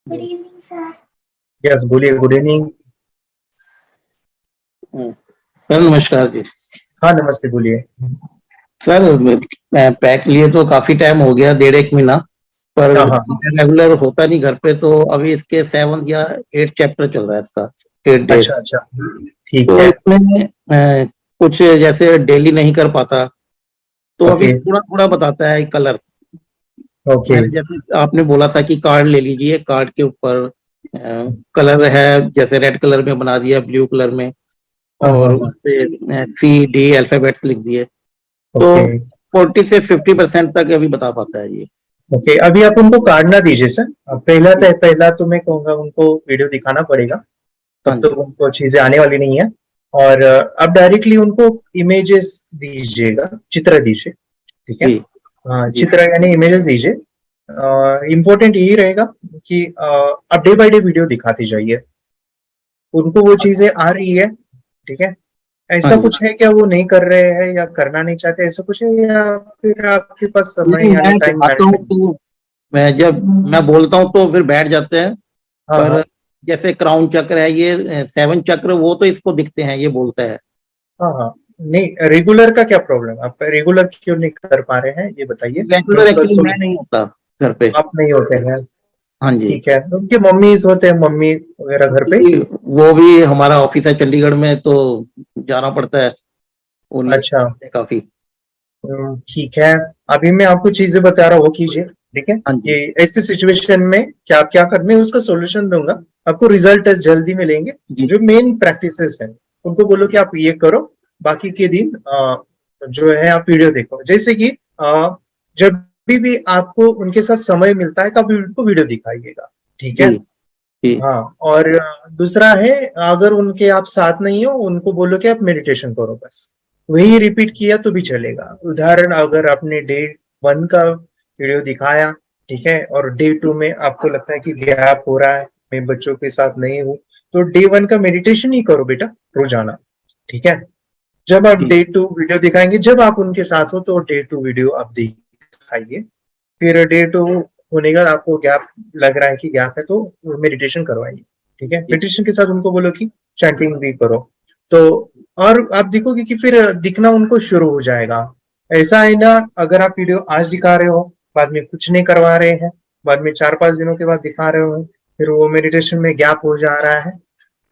Good evening sir. Yes बोलिए। Good evening. Sir नमस्कार जी। हाँ नमस्ते, बोलिए। सर मैं पैक लिए तो काफी टाइम हो गया, 1.5 महीना, पर हाँ हाँ। रेगुलर होता नहीं घर पे। तो अभी इसके 7 या 8 चैप्टर चल रहा है इसका, 8 डेज। अच्छा अच्छा, ठीक तो है। इसमें कुछ जैसे डेली नहीं कर पाता, तो अभी ओके थोड़ा थोड़ा बताता है कलर। ओके। मैंने जैसे आपने बोला था कि कार्ड ले लीजिए, कार्ड के ऊपर कलर है, जैसे रेड कलर में बना दिया, ब्लू कलर में, हाँ हाँ और हाँ। उसपे C D अल्फाबेट्स लिख दिए। तो ओके 40 से 50% तक अभी बता पाता है ये। ओके। अभी आप उनको कार्ड ना दीजिए सर। पहला तो मैं कहूँगा उनको वीडियो दिखाना पड़ेगा, हाँ तब तो जी। उनको चीजें आने वाली नहीं है। और आप डायरेक्टली उनको इमेजेस दीजिएगा, चित्र दीजिए। ठीक है। जी हाँ, जी चित्र यानी इमेजेस दीजिए। इम्पोर्टेंट यही रहेगा कि आप डे बाय डे वीडियो दिखाते जाइए, उनको वो चीजें आ रही है। ठीक है। हाँ ऐसा जी। कुछ है क्या, वो नहीं कर रहे हैं या करना नहीं चाहते, ऐसा कुछ है, या फिर आपके पास नहीं, समय यानी मैं टाइम दिखाता हूँ मैनेजमेंट? तो मैं बोलता हूँ तो फिर बैठ जाते हैं। हाँ हाँ पर जैसे क्राउन चक्र है, ये 7 चक्र, वो तो इसको दिखते हैं, ये बोलता है। हाँ हाँ। नहीं, रेगुलर का क्या प्रॉब्लम, आप रेगुलर क्यों नहीं कर पा रहे हैं, ये बताइए। मैं रेगुलर उसका एक्चुअली मैं नहीं होता घर पे। आप नहीं होते हैं? हाँ जी। ठीक है, उनके मम्मीज होते हैं, मम्मी वगैरह घर पे? वो भी, हमारा ऑफिस है चंडीगढ़ में, तो जाना पड़ता है, वो नहीं अच्छा। काफी। ठीक है। अभी मैं आपको चीजें बता रहा हूँ, वो कीजिए। ठीक है। हाँ जी। ये ऐसी सिचुएशन में क्या क्या करना है उसका सॉल्यूशन दूंगा, आपको रिजल्ट जल्दी मिलेंगे। जी जो मेन प्रैक्टिसेस है उनको बोलो कि आप ये करो, बाकी के दिन जो है आप वीडियो देखो। जैसे कि जब भी आपको उनके साथ समय मिलता है, तब उनको वीडियो दिखाइएगा। ठीक है। जी जी हाँ, और दूसरा है, अगर उनके आप साथ नहीं हो, उनको बोलो कि आप मेडिटेशन करो बस। वही रिपीट किया तो भी चलेगा। उदाहरण, अगर आपने डे 1 का वीडियो दिखाया, ठीक है, और डे 2 में आपको लगता है कि गैप हो रहा है, मैं बच्चों के साथ नहीं हूँ, तो डे 1 का मेडिटेशन ही करो बेटा, रोजाना। ठीक है। जब आप जी डे 2 वीडियो दिखाएंगे, जब आप उनके साथ हो, तो डे 2 वीडियो आप दिखाइए। फिर डे 2 होने का आपको गैप लग रहा है कि गैप है, तो मेडिटेशन करवाइए। ठीक है। जी मेडिटेशन के साथ उनको बोलो कि चैंटिंग भी करो। तो और आप देखोगे कि फिर दिखना उनको शुरू हो जाएगा। ऐसा है ना, अगर आप वीडियो आज दिखा रहे हो, बाद में कुछ नहीं करवा रहे हैं, बाद में 4-5 दिनों के बाद दिखा रहे हो, फिर वो मेडिटेशन में गैप हो जा रहा है,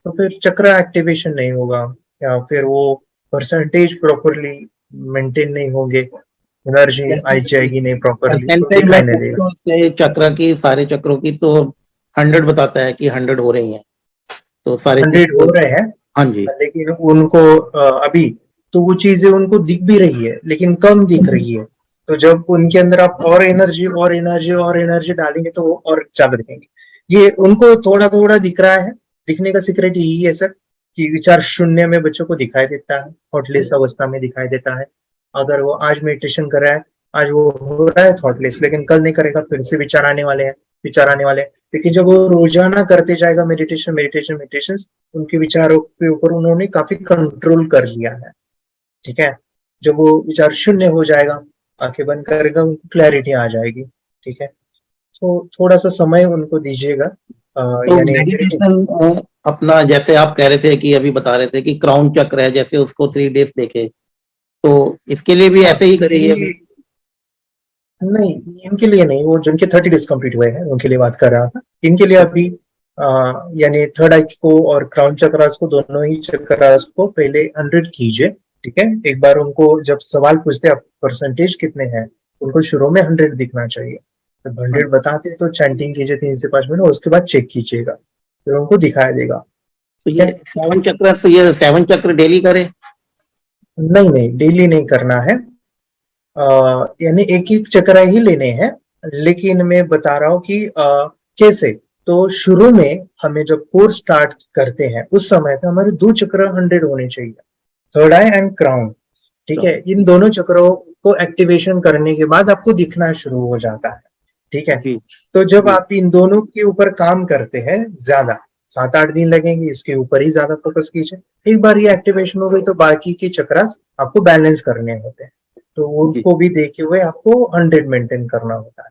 तो फिर चक्र एक्टिवेशन नहीं होगा, या फिर वो परसेंटेज प्रॉपरली मेंटेन नहीं होंगे, एनर्जी आई जाएगी नहीं प्रॉपरली, तो परसेंटेज दिखाई नहीं मेट्रिक देगा। तो इसके चक्र की, सारे चक्रों की तो 100 बताता है कि 100 हो रही हैं, तो सारे 100 हो चक्र। रहे हैं, हाँ जी। लेकिन उनको अभी तो वो चीजें उनको दिख भी रही है, लेकिन कम दिख रही है। तो जब उनके अंदर आप और एनर्जी और एनर्जी और एनर्जी डालेंगे, तो वो और ज्यादा दिखेंगे। ये उनको थोड़ा थोड़ा दिख रहा है। दिखने का सीक्रेट यही है सर, कि विचार शून्य में बच्चों को दिखाई देता है, थॉटलेस अवस्था में दिखाई देता है। अगर वो आज मेडिटेशन कर रहा है, आज वो हो रहा है थॉटलेस, लेकिन कल नहीं करेगा, फिर से विचार आने वाले हैं, विचार आने वाले हैं। लेकिन जब वो रोजाना करते जाएगा मेडिटेशन मेडिटेशन मेडिटेशन, उनके विचारों के ऊपर उन्होंने काफी कंट्रोल कर लिया है। ठीक है। जब वो विचार शून्य हो जाएगा, आंखें बंद करेगा, उनको क्लैरिटी आ जाएगी। ठीक है। तो थोड़ा सा समय उनको दीजिएगा, तो यानी मेडिटेशन अपना, जैसे आप कह रहे थे कि अभी बता रहे थे कि क्राउन चक्र है, जैसे उसको 3 डेज देखे, तो इसके लिए भी ऐसे ही करिए अभी। नहीं, इनके लिए नहीं, वो जिनके 30 डेज कंप्लीट हुए हैं उनके लिए बात कर रहा था। इनके लिए अभी यानी थर्ड आई को और क्राउन चक्रास को, दोनों ही चक्रास को पहले 100 कीजिए। ठीक है। एक बार उनको जब सवाल पूछते आप परसेंटेज कितने हैं, उनको शुरू में 100 दिखना चाहिए। जब 100 बताते तो चैंटिंग कीजिए 3 से 5 मिनट, उसके बाद चेक कीजिएगा, फिर उनको दिखाई देगा। तो ठीक ये है। 7 चक्र, तो ये 7 चक्र डेली करे? नहीं नहीं, डेली नहीं करना है। यानी एक ही चक्र ही लेने हैं, लेकिन मैं बता रहा हूँ कि कैसे। तो शुरू में हमें जब कोर्स स्टार्ट करते हैं, उस समय पे हमारे 2 चक्र 100 होने चाहिए, थर्ड आई एंड क्राउन। ठीक तो है। इन दोनों चक्रों को एक्टिवेशन करने के बाद आपको दिखना शुरू हो जाता है। ठीक है। जी तो जब जी आप इन दोनों के ऊपर काम करते हैं, ज्यादा 7-8 दिन लगेंगे, इसके ऊपर ही ज्यादा फोकस कीजिए। एक बार ये एक्टिवेशन हो गई, तो बाकी के चक्रास आपको बैलेंस करने होते हैं, तो जी। उनको भी देखे हुए आपको 100 मेंटेन करना होता है।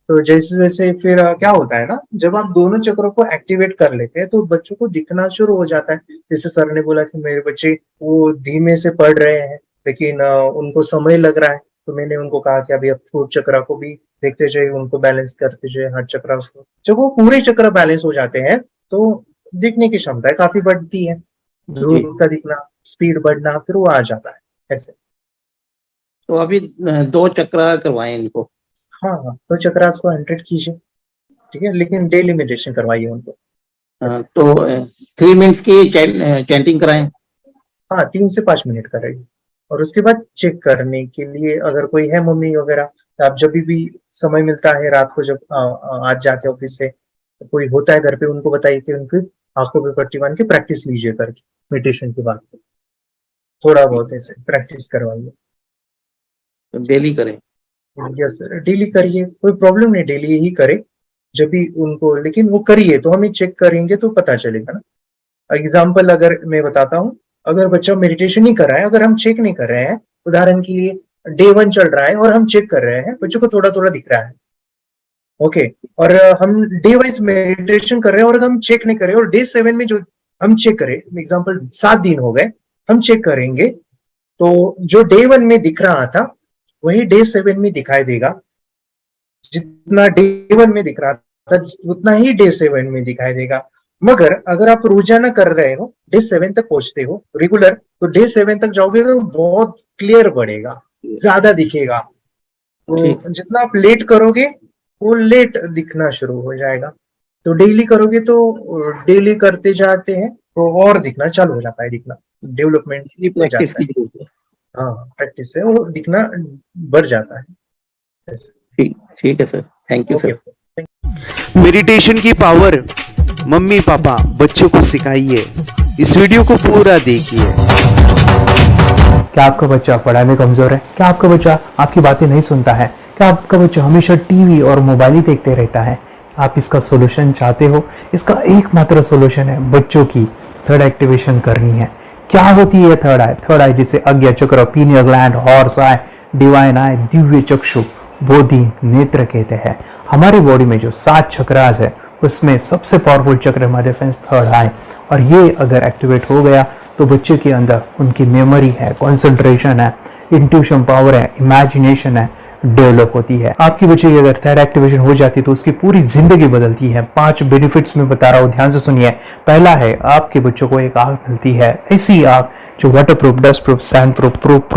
तो जैसे जैसे फिर क्या होता है ना, जब आप दोनों चक्रों को एक्टिवेट कर लेते हैं तो बच्चों को दिखना शुरू हो जाता है। जैसे सर ने बोला कि मेरे बच्चे वो धीमे से पढ़ रहे हैं, लेकिन उनको समय लग रहा है, तो मैंने उनको कहा कि अभी आप फ्रूट चक्र को भी देखते जाइए, उनको बैलेंस करते जाइए, हर चक्र को। जब वो पूरे चक्र बैलेंस हो जाते हैं तो दिखने की क्षमता काफी बढ़ती है, जी। दूर का दिखना, स्पीड बढ़ना, फिर वो आ जाता है ऐसे। तो अभी 2 चक्र करवाएं इनको। हाँ हाँ, तो चक्रास को 100 कीजिए, ठीक है, लेकिन डेली मेडिटेशन करवाइए उनको ऐसे। तो 3 मिनट्स की चैंटिंग कराएं। हाँ, 3 से 5 मिनट करेगी। और उसके बाद चेक करने के लिए अगर कोई है मम्मी वगैरह, तो आप जब भी समय मिलता है रात को, जब आज जाते ऑफिस से, तो कोई होता है घर पे, उनको बताइए कि उनकी आंखों पे पट्टी बांध के प्रैक्टिस लीजिए करके, मेडिटेशन के बाद थोड़ा बहुत ऐसे प्रैक्टिस करवाइए। तो डेली करें। यस सर, डेली करिए, कोई प्रॉब्लम नहीं, डेली ही करे जब भी उनको, लेकिन वो करिए तो हमें चेक करेंगे तो पता चलेगा ना। एग्जाम्पल अगर मैं बताता हूँ, अगर बच्चा मेडिटेशन नहीं कर रहा है, अगर हम चेक नहीं कर रहे हैं, उदाहरण के लिए डे 1 चल रहा है और हम चेक कर रहे हैं, बच्चों को थोड़ा थोड़ा दिख रहा है, ओके, और हम डे वाइज मेडिटेशन कर रहे हैं और हम चेक नहीं कर रहे, और डे 7 में जो हम चेक करें, एग्जाम्पल 7 दिन हो गए, हम चेक करेंगे तो जो डे 1 में दिख रहा था वही डे 7 में दिखाई देगा। जितना डे 1 में दिख रहा था उतना ही डे 7 में दिखाई देगा। मगर अगर आप रोजाना कर रहे हो, डे 7 तक पहुंचते हो रेगुलर, तो डे 7 तक जाओगे तो बहुत क्लियर बढ़ेगा, ज्यादा दिखेगा। ठीक। तो जितना आप लेट करोगे वो लेट दिखना शुरू हो जाएगा। तो डेली करोगे तो डेली करते जाते हैं तो और दिखना चालू हो जाता है, दिखना डेवलपमेंट हो प्रैक्टिस जाता है। की जरूरत है। हाँ, प्रैक्टिस से वो दिखना बढ़ जाता है। ठीक, ठीक है sir, thank you okay. Sir. Meditation की पावर मम्मी पापा बच्चों को सिखाइए। इस वीडियो को पूरा देखिए। क्या आपका बच्चा पढ़ाई में कमजोर है? क्या आपका बच्चा आपकी बातें नहीं सुनता है? क्या आपका बच्चा हमेशा टीवी और मोबाइल ही देखते रहता है? आप इसका सोल्यूशन चाहते हो? इसका एकमात्र सोल्यूशन है बच्चों की थर्ड एक्टिवेशन करनी है। क्या होती है थर्ड आई? थर्ड आई जिसे आज्ञा चक्र, pineal gland, Horus eye, divine eye, दिव्य चक्षु, बोधि नेत्र कहते हैं। हमारी बॉडी में जो 7 चक्रास है उसमें सबसे पावरफुल चक्र हमारे फ्रेंड्स थर्ड आई, और ये अगर एक्टिवेट हो गया तो बच्चे के अंदर उनकी मेमोरी है, कंसंट्रेशन है, इंट्यूशन पावर है, इमेजिनेशन है, डेवलप होती है। आपकी बच्चे की अगर थर्ड एक्टिवेशन हो जाती है तो उसकी पूरी जिंदगी बदलती है। 5 बेनिफिट्स में बता रहा हूँ, ध्यान से सुनिए। पहला है, आपके बच्चों को एक आंख मिलती है, ऐसी आंख जो waterproof, dustproof, sandproof,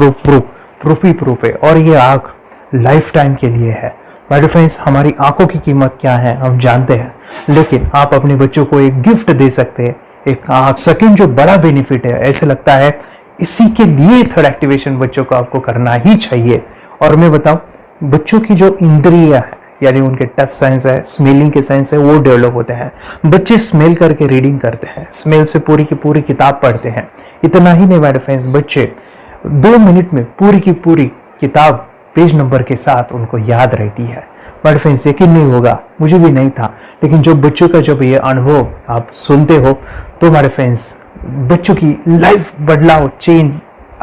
प्रूफी प्रूफ है, और ये आंख लाइफ टाइम के लिए है। माय डियर फ्रेंड्स, हमारी आंखों की कीमत क्या है हम जानते हैं, लेकिन आप अपने बच्चों को एक गिफ्ट दे सकते हैं, एक आंख। सेकंड जो बड़ा बेनिफिट है, ऐसे लगता है इसी के लिए थर्ड एक्टिवेशन बच्चों को आपको करना ही चाहिए। और मैं बताऊं, बच्चों की जो इंद्रियां है, यानी उनके टच सेंस है, स्मेलिंग के सेंस है, वो डेवलप होते हैं। बच्चे स्मेल करके रीडिंग करते हैं, स्मेल से पूरी की पूरी किताब पढ़ते हैं। इतना ही नहीं माय डियर फ्रेंड्स, बच्चे 2 मिनट में पूरी की पूरी किताब पेज नंबर के साथ उनको याद रहती है। बट फ्रेंड्स, यकीन नहीं होगा, मुझे भी नहीं था, लेकिन जो बच्चों का जब ये अनुभव आप सुनते हो तो हमारे फ्रेंड्स बच्चों की लाइफ बदलाव, चेंज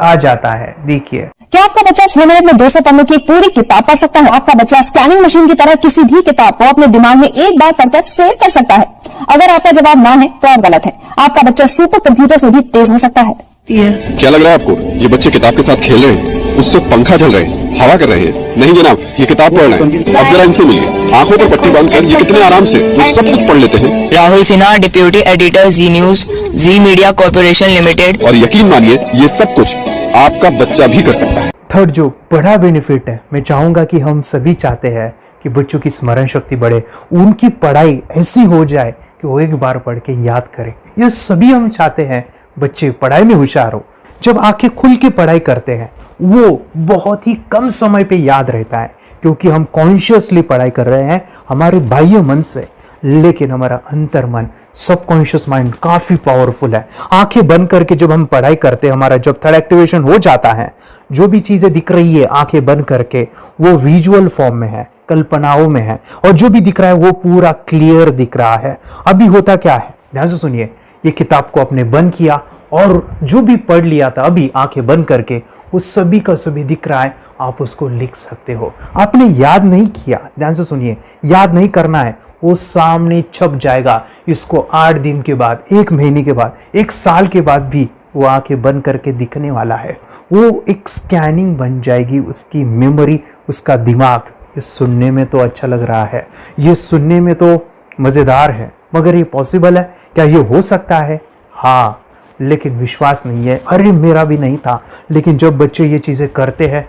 आ जाता है। देखिए, क्या आपका बच्चा 6 मिनट में 200 पन्नों की एक पूरी किताब पढ़ सकता है? आपका बच्चा स्कैनिंग मशीन की तरह किसी भी किताब को अपने दिमाग में एक बार पढ़कर सेव कर सकता है? अगर आपका जवाब ना है तो आप गलत है। आपका बच्चा सुपर कंप्यूटर से भी तेज हो सकता है। क्या लग रहा है आपको? ये बच्चे किताब के साथ खेल रहे हैं, उससे पंखा चल रहे हैं, हवा कर रहे हैं? नहीं जनाब, ये किताब पढ़ रहे हैं। अब जरा इनसे मिलिए, आंखों पर पट्टी बांधकर ये कितने आराम से ये सब कुछ पढ़ लेते हैं। राहुल सिन्हा, डिप्यूटी एडिटर, जी न्यूज, जी मीडिया कॉर्पोरेशन लिमिटेड। और यकीन मानिए, ये सब कुछ आपका बच्चा भी कर सकता है। थर्ड जो बड़ा बेनिफिट है, मैं चाहूंगा कि हम सभी चाहते हैं कि बच्चों की स्मरण शक्ति बढ़े, उनकी पढ़ाई ऐसी हो जाए कि वो एक बार पढ़ के याद करें। ये सभी हम चाहते हैं, बच्चे पढ़ाई में होशियार हो। जब आंखें खुल के पढ़ाई करते हैं वो बहुत ही कम समय पे याद रहता है, क्योंकि हम कॉन्शियसली पढ़ाई कर रहे हैं हमारे बाह्य मन से, लेकिन हमारा अंतर मन, सबकॉन्शियस माइंड काफी पावरफुल है। आंखें बंद करके जब हम पढ़ाई करते हैं, हमारा जब थर्ड एक्टिवेशन हो जाता है, जो भी चीजें दिख रही है आंखें बंद करके, वो विजुअल फॉर्म में है, कल्पनाओं में है, और जो भी दिख रहा है वो पूरा क्लियर दिख रहा है। अभी होता क्या है, ध्यान से सुनिए, ये किताब को आपने बंद किया और जो भी पढ़ लिया था अभी आंखें बंद करके वो सभी का सभी दिख रहा है, आप उसको लिख सकते हो। आपने याद नहीं किया, ध्यान से सुनिए, याद नहीं करना है, वो सामने छप जाएगा। इसको 8 दिन के बाद, 1 महीने के बाद, 1 साल के बाद भी वो आंखें बंद करके दिखने वाला है। वो एक स्कैनिंग बन जाएगी, उसकी मेमोरी, उसका दिमाग। ये सुनने में तो अच्छा लग रहा है, ये सुनने में तो मज़ेदार है, मगर ये पॉसिबल है क्या? ये हो सकता है? हाँ, लेकिन विश्वास नहीं है। अरे मेरा भी नहीं था, लेकिन जब बच्चे ये चीज़ें करते हैं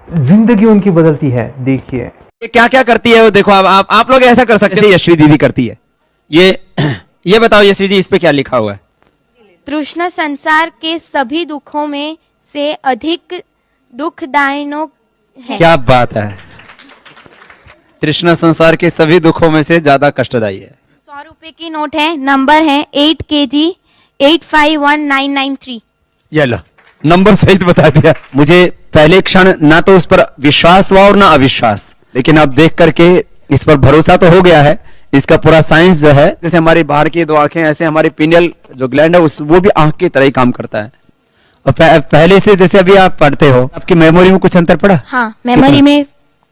जिंदगी उनकी बदलती है। देखिए ये क्या क्या करती है वो देखो। आप लोग ऐसा कर सकते हैं, यशवी दीदी करती है। ये बताओ यशवी जी, इस पे क्या लिखा हुआ है? तृष्णा संसार के सभी दुखों में से अधिक दुखदायक है। क्या बात है, तृष्णा संसार के सभी दुखों में से ज्यादा कष्टदायी है। 100 रुपए की नोट है, नंबर है 8 kg 851993। ये लो, नंबर सहित बता दिया। मुझे पहले क्षण ना तो उस पर विश्वास हुआ और ना अविश्वास, लेकिन अब देख करके इस पर भरोसा तो हो गया है। इसका पूरा साइंस जो है, जैसे हमारी बाहर की 2 आंखें, ऐसे हमारी पिनियल जो ग्लैंड है वो भी आंख की तरह ही काम करता है। और पहले से जैसे अभी आप पढ़ते हो, आपकी मेमोरी में कुछ अंतर पड़ा? हाँ, मेमोरी में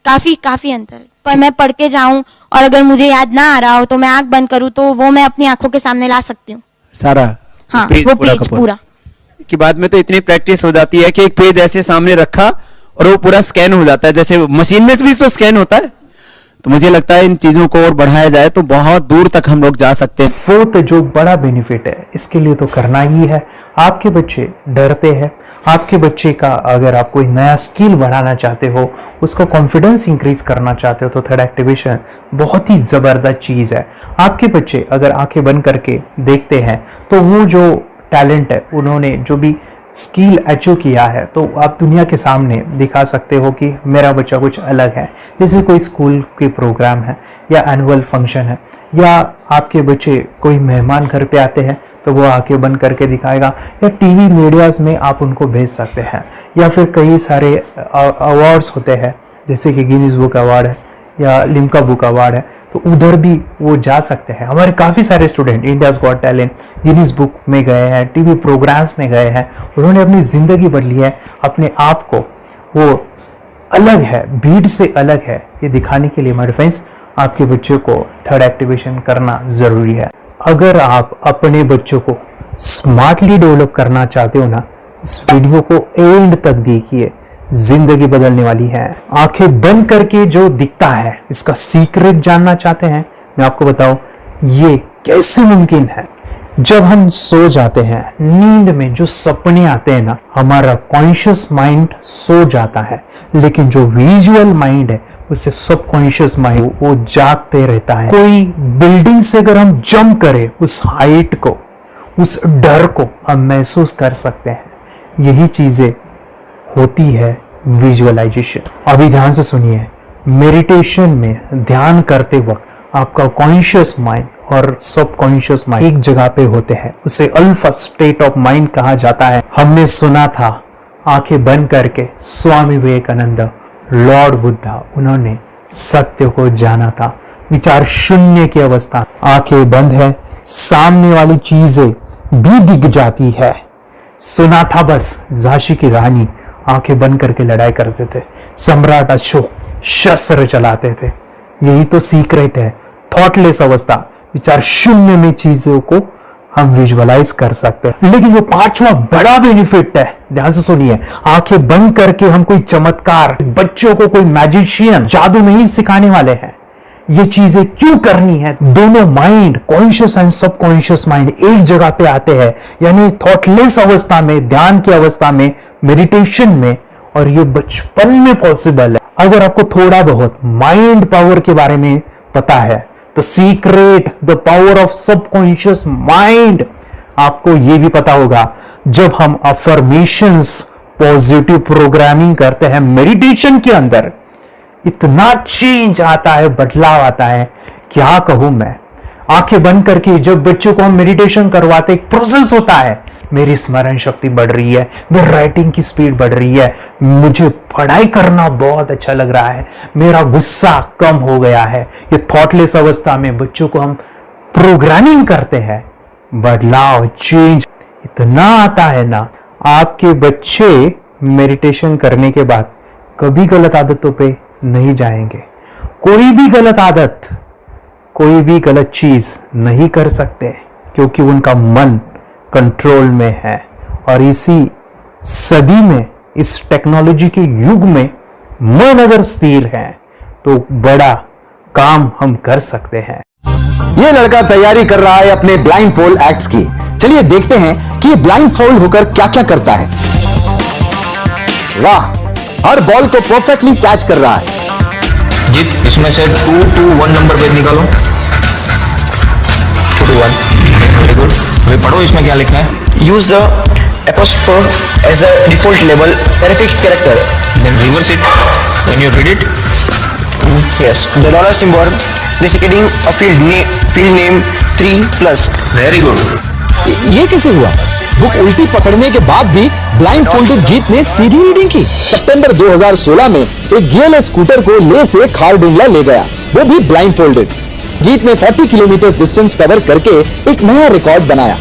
काफी अंतर। पर मैं पढ़ के जाऊं और अगर मुझे याद ना आ रहा हो तो मैं आंख बंद करूं तो वो मैं अपनी आंखों के सामने ला सकती हूँ सारा। हाँ, वो पेज पूरा की बाद में तो इतनी प्रैक्टिस हो जाती है कि एक पेज ऐसे सामने रखा और वो पूरा स्कैन हो जाता है, जैसे मशीन में भी तो स्कैन होता है। तो मुझे लगता है इन चीजों को और बढ़ाया जाए तो बहुत दूर तक हम लोग जा सकते हैं। फोर्थ जो बड़ा बेनिफिट है, इसके लिए तो करना ही है। आपके बच्चे डरते हैं, आपके बच्चे का अगर आप कोई नया स्किल बढ़ाना चाहते हो, उसका कॉन्फिडेंस इंक्रीज करना चाहते हो, तो थर्ड एक्टिवेशन बहुत ही जबरदस्त चीज है। आपके बच्चे अगर आंखें बंद करके देखते हैं तो वो जो टैलेंट है, उन्होंने जो भी स्किल अचीव किया है, तो आप दुनिया के सामने दिखा सकते हो कि मेरा बच्चा कुछ अलग है। जैसे कोई स्कूल के प्रोग्राम है या एनुअल फंक्शन है, या आपके बच्चे कोई मेहमान घर पे आते हैं तो वो आंखें बंद करके दिखाएगा, या टीवी मीडियाज में आप उनको भेज सकते हैं, या फिर कई सारे अवार्ड्स होते हैं जैसे कि गिनीज बुक अवार्ड है या लिम्का बुक अवार्ड है, तो उधर भी वो जा सकते हैं। हमारे काफ़ी सारे student India's got talent, Guinness book में गए हैं, टीवी प्रोग्राम्स में गए हैं, उन्होंने अपनी ज़िंदगी बदली है, अपने आप को वो अलग है, भीड़ से अलग है, ये दिखाने के लिए मेरे फ्रेंड्स आपके बच्चों को थर्ड एक्टिवेशन करना ज़रूरी है। अगर आप अपने बच्चों को स्मार्टली डेवलप करना चाहते हो ना, इस वीडियो को एंड तक देखिए, जिंदगी बदलने वाली है। आंखें बंद करके जो दिखता है, इसका सीक्रेट जानना चाहते हैं? मैं आपको बताऊं ये कैसे मुमकिन है। जब हम सो जाते हैं, नींद में जो सपने आते हैं ना, हमारा कॉन्शियस माइंड सो जाता है, लेकिन जो विजुअल माइंड है, उसे सब कॉन्शियस माइंड वो जागते रहता है। कोई बिल्डिंग से अगर हम जंप करें, उस हाइट को, उस डर को हम महसूस कर सकते हैं। यही चीजें होती है विजुअलाइजेशन। अभी ध्यान से सुनिए, मेडिटेशन में ध्यान करते वक्त आपका कॉन्शियस माइंड और सब कॉन्शियस माइंड एक जगह पे होते हैं, उसे अल्फा स्टेट ऑफ माइंड कहा जाता है। हमने सुना था आंखें बंद करके स्वामी विवेकानंद, लॉर्ड बुद्धा, उन्होंने सत्य को जाना था। विचार शून्य की अवस्था, आंखें बंद है, सामने वाली चीजें भी दिख जाती है। सुना था बस, झांसी की रानी आंखें बंद करके लड़ाई करते थे, सम्राट अशोक शस्त्र चलाते थे। यही तो सीक्रेट है, थॉटलेस अवस्था, विचार शून्य में चीजों को हम विजुअलाइज कर सकते हैं। लेकिन वो 5वां बड़ा बेनिफिट है, ध्यान से सुनिए, आंखें बंद करके हम कोई चमत्कार, बच्चों को कोई मैजिशियन जादू नहीं सिखाने वाले हैं। ये चीजें क्यों करनी है? दोनों माइंड, कॉन्शियस एंड सब कॉन्शियस माइंड एक जगह पे आते हैं, यानी थॉटलेस अवस्था में, ध्यान की अवस्था में, मेडिटेशन में, और ये बचपन में पॉसिबल है। अगर आपको थोड़ा बहुत माइंड पावर के बारे में पता है, तो secret, the power of subconscious mind, आपको ये भी पता होगा। जब हम अफर्मेशंस, पॉजिटिव प्रोग्रामिंग करते हैं मेडिटेशन के अंदर, इतना चेंज आता है, बदलाव आता है, क्या कहूं मैं। आंखें बंद करके जब बच्चों को हम मेडिटेशन करवाते, एक प्रोसेस होता है, मेरी स्मरण शक्ति बढ़ रही है, मेरी राइटिंग की स्पीड बढ़ रही है, मुझे पढ़ाई करना बहुत अच्छा लग रहा है, मेरा गुस्सा कम हो गया है। ये थॉटलेस अवस्था में बच्चों को हम प्रोग्रामिंग करते हैं, बदलाव, चेंज, इतना आता है ना, आपके बच्चे मेडिटेशन करने के बाद कभी गलत आदतों पे नहीं जाएंगे। कोई भी गलत आदत, कोई भी गलत चीज नहीं कर सकते, क्योंकि उनका मन कंट्रोल में है। और इसी सदी में, इस टेक्नोलॉजी के युग में मन अगर स्थिर है तो बड़ा काम हम कर सकते हैं। ये लड़का तैयारी कर रहा है अपने ब्लाइंड फोल्ड एक्ट्स की। चलिए देखते हैं कि ये ब्लाइंड फोल्ड होकर क्या क्या करता है। वाह, हर बॉल को परफेक्टली कैच कर रहा है। जीत, इसमें से 2 to 1 नंबर भेद निकालो। 2 to 1, वेरी गुड। अभी पढ़ो इसमें क्या लिखा है। Use the apostrophe as a default label terrific character. Then reverse it when you read it. Yes, the dollar symbol indicating a field name 3+. Very good. ये कैसे हुआ? बुक उल्टी पकड़ने के बाद भी ब्लाइंड फोल्डेड जीत ने सीधी रीडिंग की। सितंबर 2016 में एक गियर स्कूटर को ले से खारडुंगला ले गया, वो भी ब्लाइंड फोल्डेड। जीत ने 40 किलोमीटर डिस्टेंस कवर करके एक नया रिकॉर्ड बनाया।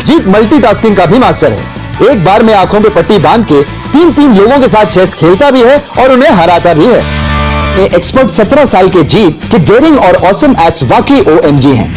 जीत मल्टीटास्किंग का भी मास्टर है। एक बार में आंखों पे पट्टी बांध के 3 लोगों के साथ चेस खेलता भी है और उन्हें हराता भी है। एक्सपर्ट 17 साल के जीत के डेयरिंग और ऑसम एक्ट्स वाकई OMG हैं।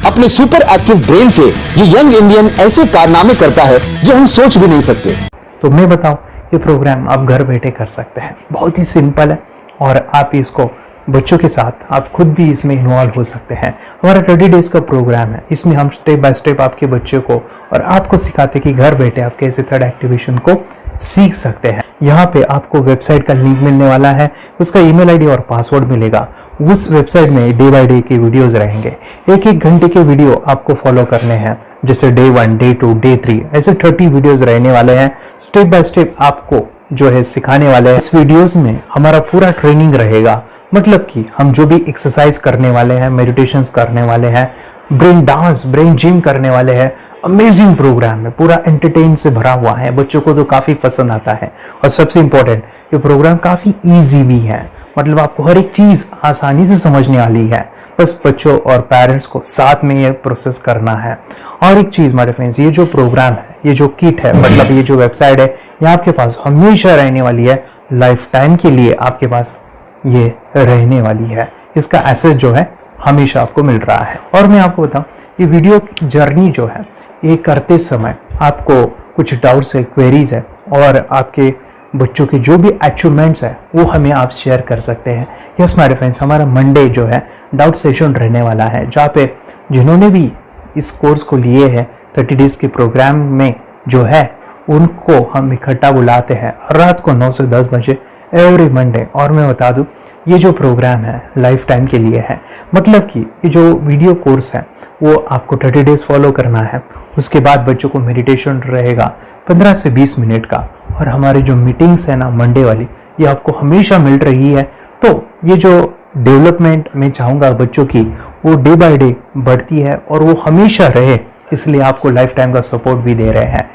अपने सुपर एक्टिव ब्रेन से ये यंग इंडियन ऐसे कारनामे करता है जो हम सोच भी नहीं सकते। तो मैं बताऊं, ये प्रोग्राम आप घर बैठे कर सकते हैं, बहुत ही सिंपल है। और आप इसको बच्चों के साथ आप खुद भी इसमें इन्वॉल्व हो सकते हैं। हमारा 30 डेज का प्रोग्राम है, इसमें हम स्टेप बाय स्टेप आपके बच्चे को और आपको सिखाते कि घर बैठे आप कैसे थर्ड एक्टिवेशन को सीख सकते हैं। यहाँ पे आपको वेबसाइट का लिंक मिलने वाला है, उसका ईमेल आईडी और पासवर्ड मिलेगा। उस वेबसाइट में डे बाय डे के वीडियोस रहेंगे, 1-1 घंटे के वीडियो आपको फॉलो करने हैं। जैसे डे 1, डे 2, डे 3 ऐसे 30 वीडियोस रहने वाले हैं। स्टेप बाय स्टेप आपको जो है सिखाने वाले हैं। इस वीडियोस में हमारा पूरा ट्रेनिंग रहेगा, मतलब कि हम जो भी एक्सरसाइज करने वाले हैं, मेडिटेशंस करने वाले हैं, ब्रेन डांस, ब्रेन जिम करने वाले हैं। अमेजिंग प्रोग्राम है, पूरा एंटरटेन से भरा हुआ है, बच्चों को तो काफी पसंद आता है। और सबसे इंपॉर्टेंट, ये प्रोग्राम काफी इजी भी है, मतलब आपको हर एक चीज आसानी से समझने वाली है। बस बच्चों और पेरेंट्स को साथ में ये प्रोसेस करना है। और एक चीज मेरे फ्रेंड्स, ये जो प्रोग्राम है, ये जो किट है, मतलब ये जो वेबसाइट है, ये आपके पास हमेशा रहने वाली है, लाइफ टाइम के लिए आपके पास ये रहने वाली है। इसका एक्सेस जो है हमेशा आपको मिल रहा है। और मैं आपको बताऊं, ये वीडियो जर्नी जो है, ये करते समय आपको कुछ डाउट्स है, क्वेरीज है, और आपके बच्चों के जो भी अचीवमेंट्स है वो हमें आप शेयर कर सकते हैं। यस माय फ्रेंड्स, हमारा मंडे जो है डाउट सेशन रहने वाला है, जहाँ पे जिन्होंने भी इस कोर्स को लिए हैं 30 डेज के प्रोग्राम में जो है, उनको हम इकट्ठा बुलाते हैं रात को 9 से 10 बजे एवरी मंडे। और मैं बता दूं, ये जो प्रोग्राम है लाइफ टाइम के लिए है, मतलब कि ये जो वीडियो कोर्स है वो आपको 30 डेज फॉलो करना है। उसके बाद बच्चों को मेडिटेशन रहेगा 15 से 20 मिनट का। और हमारी जो मीटिंग्स है ना मंडे वाली, ये आपको हमेशा मिल रही है। तो ये जो डेवलपमेंट मैं चाहूँगा बच्चों की, वो डे बाय डे बढ़ती है और वो हमेशा रहे, इसलिए आपको लाइफ टाइम का सपोर्ट भी दे रहे हैं।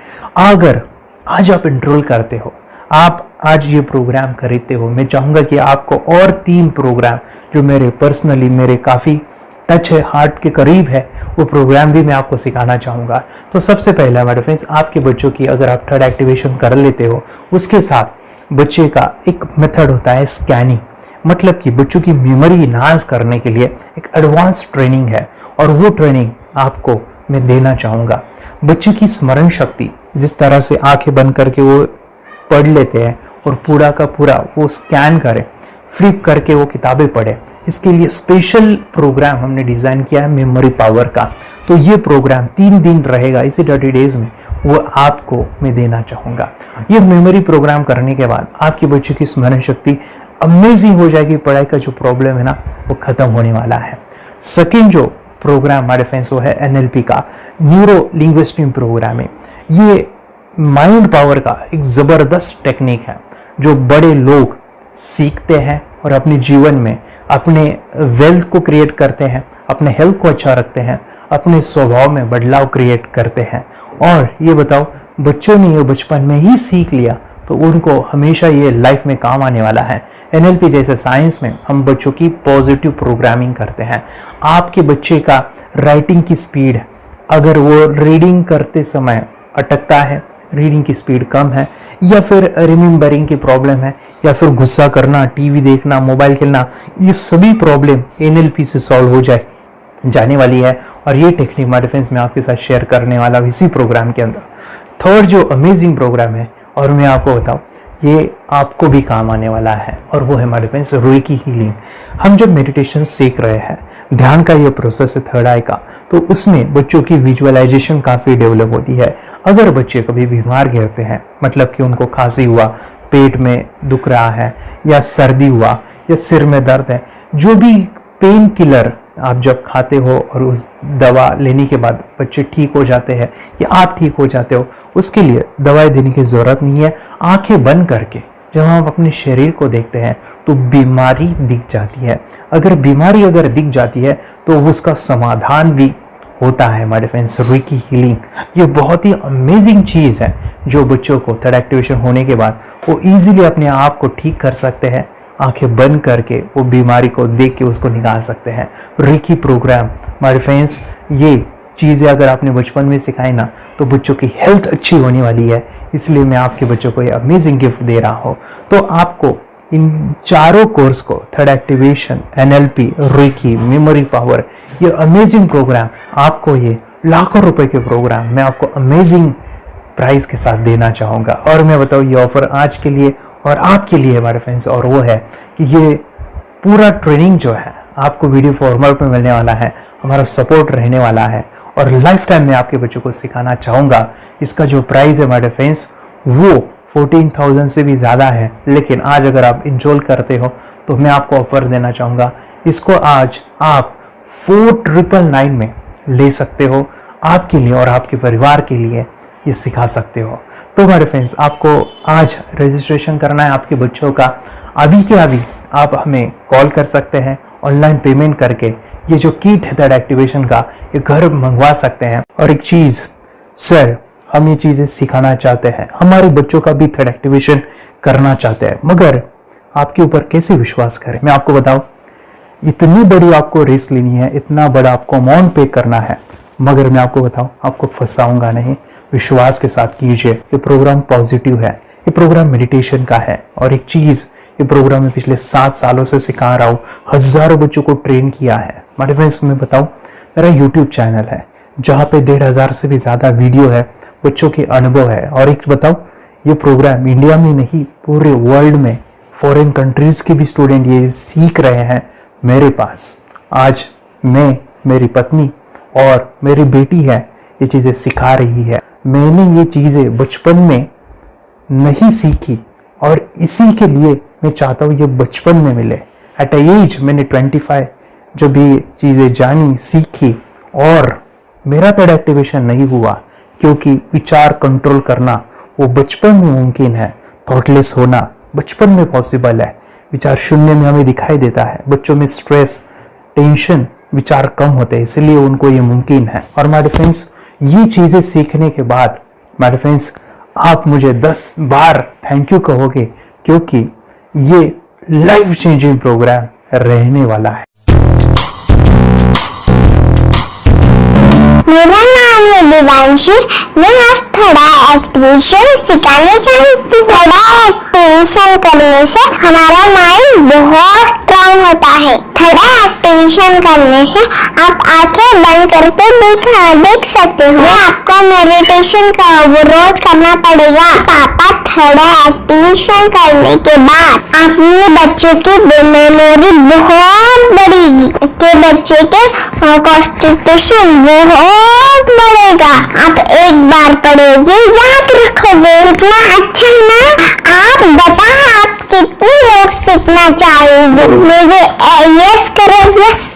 अगर आज आप एनरोल करते हो, आप आज ये प्रोग्राम खरीदते हो, मैं चाहूँगा कि आपको और 3 प्रोग्राम जो मेरे पर्सनली मेरे काफ़ी टच है, हार्ट के करीब है, वो प्रोग्राम भी मैं आपको सिखाना चाहूँगा। तो सबसे पहला हमारे फ्रेंड्स, आपके बच्चों की अगर आप थर्ड एक्टिवेशन कर लेते हो, उसके साथ बच्चे का एक मेथड होता है स्कैनिंग, मतलब कि बच्चों की मेमोरी इनहांस करने के लिए एक एडवांस ट्रेनिंग है, और वो ट्रेनिंग आपको मैं देना चाहूँगा। बच्चे की स्मरण शक्ति, जिस तरह से आंखें बंद करके वो पढ़ लेते हैं और पूरा का पूरा वो स्कैन करें, फ्लिप करके वो किताबें पढ़े, इसके लिए स्पेशल प्रोग्राम हमने डिज़ाइन किया है मेमोरी पावर का। तो ये प्रोग्राम 3 दिन रहेगा, इसी 30 डेज में वो आपको मैं देना चाहूँगा। ये मेमोरी प्रोग्राम करने के बाद आपके बच्चे की स्मरण शक्ति अमेजिंग हो जाएगी, पढ़ाई का जो प्रॉब्लम है ना वो खत्म होने वाला है। सेकेंड जो प्रोग्राम हमारे फ्रेंड्स वो है NLP का, न्यूरो लिंग्विस्टिक प्रोग्राम है। ये माइंड पावर का एक ज़बरदस्त टेक्निक है जो बड़े लोग सीखते हैं और अपने जीवन में अपने वेल्थ को क्रिएट करते हैं, अपने हेल्थ को अच्छा रखते हैं, अपने स्वभाव में बदलाव क्रिएट करते हैं। और ये बताओ, बच्चों ने ये बचपन में ही सीख लिया तो उनको हमेशा ये लाइफ में काम आने वाला है। NLP जैसे साइंस में हम बच्चों की पॉजिटिव प्रोग्रामिंग करते हैं। आपके बच्चे का राइटिंग की स्पीड अगर वो रीडिंग करते समय अटकता है, रीडिंग की स्पीड कम है, या फिर रिमेम्बरिंग की प्रॉब्लम है, या फिर गुस्सा करना, टीवी देखना, मोबाइल खेलना, ये सभी प्रॉब्लम NLP से सॉल्व हो जाने वाली है। और ये टेक्निक माय डिफेंस में आपके साथ शेयर करने वाला हूं इसी प्रोग्राम के अंदर। थर्ड जो अमेजिंग प्रोग्राम है, और मैं आपको बताऊं ये आपको भी काम आने वाला है, और वो है माय डिफेंस रेकी हीलिंग। हम जब मेडिटेशन सीख रहे हैं, ध्यान का ये प्रोसेस है थर्ड आई का, तो उसमें बच्चों की विजुअलाइजेशन काफ़ी डेवलप होती है। अगर बच्चे कभी बीमार गिरते हैं, मतलब कि उनको खांसी हुआ, पेट में दुख रहा है, या सर्दी हुआ, या सिर में दर्द है, जो भी पेन किलर आप जब खाते हो और उस दवा लेने के बाद बच्चे ठीक हो जाते हैं या आप ठीक हो जाते हो, उसके लिए दवाई देने की ज़रूरत नहीं है। आंखें बंद करके जब हम अपने शरीर को देखते हैं तो बीमारी दिख जाती है। अगर बीमारी दिख जाती है तो उसका समाधान भी होता है। हमारे फ्रेंड्स, रेकी हीलिंग ये बहुत ही अमेजिंग चीज़ है जो बच्चों को थर्ड एक्टिवेशन होने के बाद वो इजीली अपने आप को ठीक कर सकते हैं। आंखें बंद करके वो बीमारी को देख के उसको निकाल सकते हैं। रेकी प्रोग्राम हमारे फ्रेंड्स, ये चीज़ें अगर आपने बचपन में सिखाई ना तो बच्चों की हेल्थ अच्छी होने वाली है। इसलिए मैं आपके बच्चों को ये अमेजिंग गिफ्ट दे रहा हूँ। तो आपको इन चारों कोर्स को, third activation, NLP, reiki, memory power, ये अमेजिंग प्रोग्राम, आपको ये लाखों रुपए के प्रोग्राम मैं आपको अमेजिंग प्राइस के साथ देना चाहूँगा। और मैं बताऊँ ये ऑफर आज के लिए और आपके लिए हमारे फ्रेंड्स, और वो है कि ये पूरा ट्रेनिंग जो है आपको वीडियो फॉर्मेट में मिलने वाला है, हमारा सपोर्ट रहने वाला है, और लाइफ टाइम में आपके बच्चों को सिखाना चाहूँगा। इसका जो प्राइस है हमारे फ्रेंड्स वो 14,000 से भी ज़्यादा है, लेकिन आज अगर आप इंस्टॉल करते हो तो मैं आपको ऑफर देना चाहूँगा। इसको आज आप 4,999 में ले सकते हो। आपके लिए और आपके परिवार के लिए ये सिखा सकते हो। तो हमारे फ्रेंड्स, आपको आज रजिस्ट्रेशन करना है आपके बच्चों का। अभी के अभी आप हमें कॉल कर सकते हैं, ऑनलाइन पेमेंट करके ये जो किट है थर्ड एक्टिवेशन का, ये घर मंगवा सकते हैं। और एक चीज़ सर, हम ये चीज़ें सिखाना चाहते हैं, हमारे बच्चों का भी थर्ड एक्टिवेशन करना चाहते हैं, मगर आपके ऊपर कैसे विश्वास करें? मैं आपको बताऊं, इतनी बड़ी आपको रिस्क लेनी है, इतना बड़ा आपको अमाउंट पे करना है, मगर मैं आपको बताऊं आपको फंसाऊंगा नहीं। विश्वास के साथ कीजिए। ये प्रोग्राम पॉजिटिव है, ये प्रोग्राम मेडिटेशन का है। और एक चीज़, ये प्रोग्राम में पिछले 7 सालों से सिखा रहा हूँ, हज़ारों बच्चों को ट्रेन किया है। मेरे फ्रेंड्स, मैं बताऊँ, मेरा यूट्यूब चैनल है जहाँ पे 1,500 से भी ज़्यादा वीडियो है, बच्चों के अनुभव है। और एक बताऊँ, ये प्रोग्राम इंडिया में नहीं पूरे वर्ल्ड में, फॉरेन कंट्रीज के भी स्टूडेंट ये सीख रहे हैं मेरे पास। आज मैं, मेरी पत्नी और मेरी बेटी है ये चीज़ें सिखा रही है। मैंने ये चीज़ें बचपन में नहीं सीखी और इसी के लिए मैं चाहता हूँ ये बचपन में मिले। एट एज मैंने 25 जब ये चीज़ें जानी, सीखी, और मेरा थर्ड एक्टिवेशन नहीं हुआ क्योंकि विचार कंट्रोल करना वो बचपन में मुमकिन है। थॉटलेस होना बचपन में पॉसिबल है। विचार शून्य में हमें दिखाई देता है। बच्चों में स्ट्रेस, टेंशन, विचार कम होते हैं, इसलिए उनको ये मुमकिन है। और माय फ्रेंड्स, ये चीज़ें सीखने के बाद माय फ्रेंड्स आप मुझे 10 बार थैंक यू कहोगे, क्योंकि ये लाइफ चेंजिंग प्रोग्राम रहने वाला है। मेरा नाम है दिवांशी। मैं आज थोड़ा एक्टिवेशन सिखाने चाहती हूँ। थोड़ा एक्टिवेशन करने से हमारा माइंड बहुत स्ट्रांग होता है। थोड़ा एक्टिवेशन करने से आप आंखें बंद करके देख सकते हो। आपको मेडिटेशन का वो रोज करना पड़ेगा। पापा थोड़ा एक्टिवेशन करने के बाद अपने बच्चों की मेमोरी बहुत बढ़ेगी, के बच्चे के कॉन्स्टिट्यूशन बहुत बढ़ेगा। आप एक बार पढ़ोगे, याद रखोगे, इतना अच्छा ना। आप बताओ आप कितने लोग सीखना चाहोगे? मुझे यस करो, यस।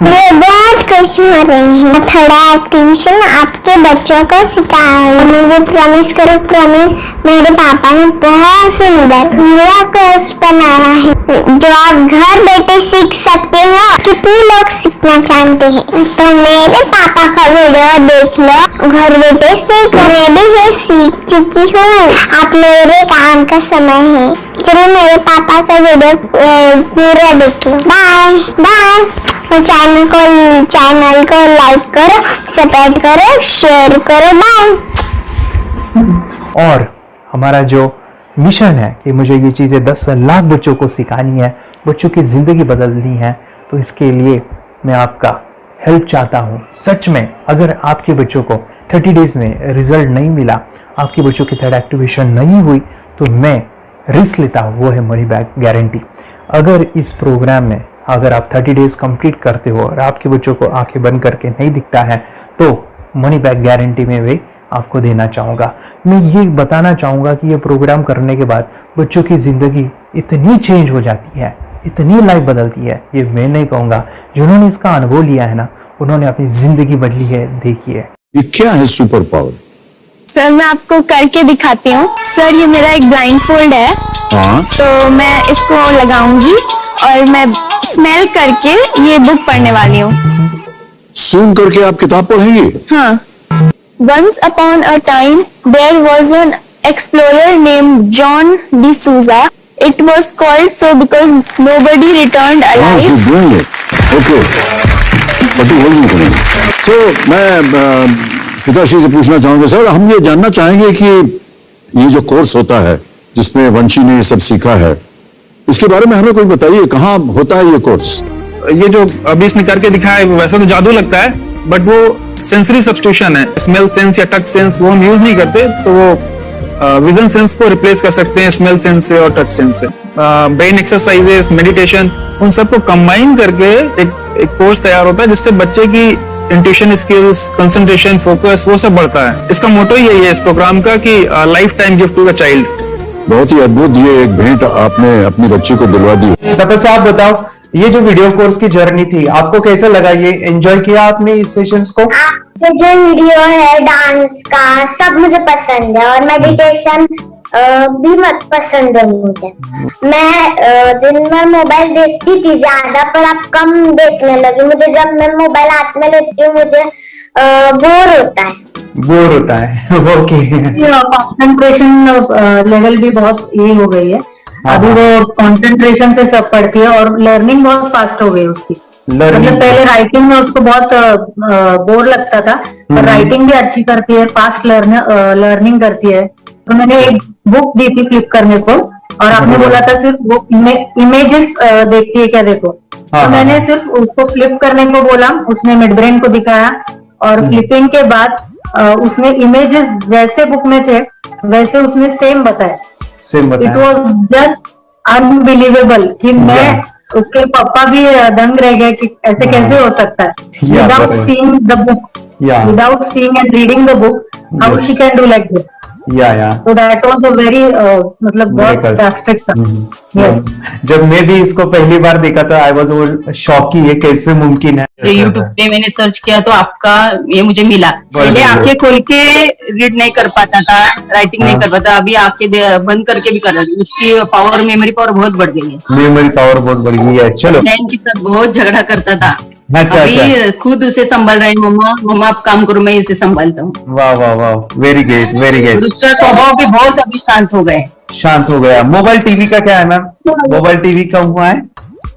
मैं बहुत खुश हो रही हूँ। थोड़ा एक्टिवेशन आपके बच्चों को सिखाया। मुझे प्रॉमिस करो, प्रॉमिस। मेरे पापा ने बहुत सुंदर मेरा कोर्स बनाया है जो आप घर बैठे सीख सकते हो। कितने लोग सीखना चाहते हैं तो मेरे पापा का वीडियो देख लो, घर बैठे सीख। मैं भी ये सीख चुकी हूँ। आप मेरे काम का समय है, चलो मेरे पापा का वीडियो पूरा देख लो। Bye bye. चैनल को लाइक करो, सपोर्ट करो, शेयर करो। बाय। और हमारा जो मिशन है कि मुझे ये चीज़ें 10 लाख बच्चों को सिखानी है, बच्चों की ज़िंदगी बदलनी है, तो इसके लिए मैं आपका हेल्प चाहता हूँ। सच में अगर आपके बच्चों को 30 डेज में रिजल्ट नहीं मिला, आपके बच्चों की थर्ड एक्टिवेशन नहीं हुई, तो मैं रिस्क लेता हूँ, वो है मनी बैक गारंटी। अगर इस प्रोग्राम में अगर आप 30 डेज कंप्लीट करते हो और आपके बच्चों को आंखें बंद करके नहीं दिखता है, तो मनी बैक गारंटी में भी आपको देना चाहूँगा। मैं ये बताना चाहूँगा कि ये प्रोग्राम करने के बाद बच्चों की ज़िंदगी इतनी चेंज हो जाती है, इतनी लाइफ बदलती है, ये मैं नहीं कहूँगा, जिन्होंने इसका अनुभव लिया है ना, उन्होंने अपनी ज़िंदगी बदली है। देखिए ये क्या है सुपर पावर? सर मैं आपको करके दिखाती हूँ। सर ये मेरा एक ब्लाइंड फोल्ड है, हाँ तो मैं इसको लगाऊंगी और मैं स्मेल करके ये बुक पढ़ने वाली हूँ। सूंघ करके आप किताब पढ़ेंगे? हाँ। Once upon a time, there was an explorer named John D'Souza. It was called so because nobody returned alive. Okay, तो मैं पिताश्री से पूछना चाहूंगा सर, हम ये जानना चाहेंगे कि ये जो कोर्स होता है जिसमें वंशी ने ये सब सीखा है, इसके बारे में हमें कोई बताइए, कहाँ होता है ये कोर्स? ये जो अभी इसने करके दिखाया है वैसा तो जादू लगता है, बट वो सेंसरी सब्स्टिट्यूशन है। स्मेल सेंस या टच सेंस वो हम यूज नहीं करते, तो वो विजन सेंस को रिप्लेस कर सकते हैं स्मेल सेंस से और टच सेंस से। ब्रेन एक्सरसाइजेस, मेडिटेशन, उन सबको कंबाइन करके एक कोर्स तैयार होता है जिससे बच्चे की इंट्यूशन स्किल्स, कंसंट्रेशन, फोकस वो सब बढ़ता है। इसका मोटो यही है इस प्रोग्राम का कि lifetime gift to the child. बहुत ही अद्भुत ये एक भेंट आपने अपनी बच्ची को दिलवा दी। तपस्या आप बताओ, ये जो वीडियो कोर्स की जर्नी थी आपको कैसा लगा? ये एंजॉय किया आपने इस सेशंस को? आपके जो वीडियो है डांस का सब मुझे पसंद है और मेडिटेशन भी मत पसंद है मुझे। मैं दिन में मोबाइल देखती थी ज्यादा, पर अब कम देखने लगी। मुझे जब मैं मोबाइल हाथ में लेती हूँ मुझे बोर होता है। ओके। कंसंट्रेशन लेवल भी बहुत ये हो गई है अभी, वो कंसंट्रेशन से सब पढ़ती है और लर्निंग बहुत फास्ट हो गई उसकी। मतलब पहले राइटिंग में उसको बहुत बोर लगता था, पर राइटिंग भी अच्छी करती है, फास्ट लर्निंग करती है। तो मैंने एक बुक दी थी फ्लिप करने को और आपने बोला था सिर्फ वो इमेजेस देखती है क्या, देखो। तो मैंने सिर्फ उसको फ्लिप करने को बोला, उसने मिड ब्रेन को दिखाया और फ्लिपिंग के बाद उसने इमेजेस जैसे बुक में थे वैसे उसने सेम बताया। इट वॉज जस्ट अनबिलीवेबल कि मैं, उसके पापा भी दंग रह गए कि ऐसे कैसे हो सकता है। Without seeing the book, without seeing and reading the book, how she can do like this. So that was a very मतलब बहुत ड्रास्टिक था। जब मैं भी इसको पहली बार देखा था आई वाज शॉक कि ये कैसे मुमकिन है। यूट्यूब पे मैंने सर्च किया तो आपका ये मुझे मिला। पहले आंखें खोल के रीड नहीं कर पाता था, राइटिंग नहीं कर पाता, अभी आंखें बंद करके भी कर रही हूँ। उसकी पावर, मेमोरी पावर बहुत बढ़ गई है। मेमोरी पावर बहुत बढ़ गई है। चलो, बहन के साथ बहुत झगड़ा करता था, अच्छा, अभी खुद उसे संभाल रहे हैं। मम्मा आप काम करो, मैं इसे संभालता हूँ। वाह वाह वाह, वेरी ग्रेट वेरी ग्रेट। उसका स्वभाव भी बहुत अभी शांत हो गए, शांत हो गया। मोबाइल टीवी का क्या है मैम? मोबाइल टीवी का हुआ है?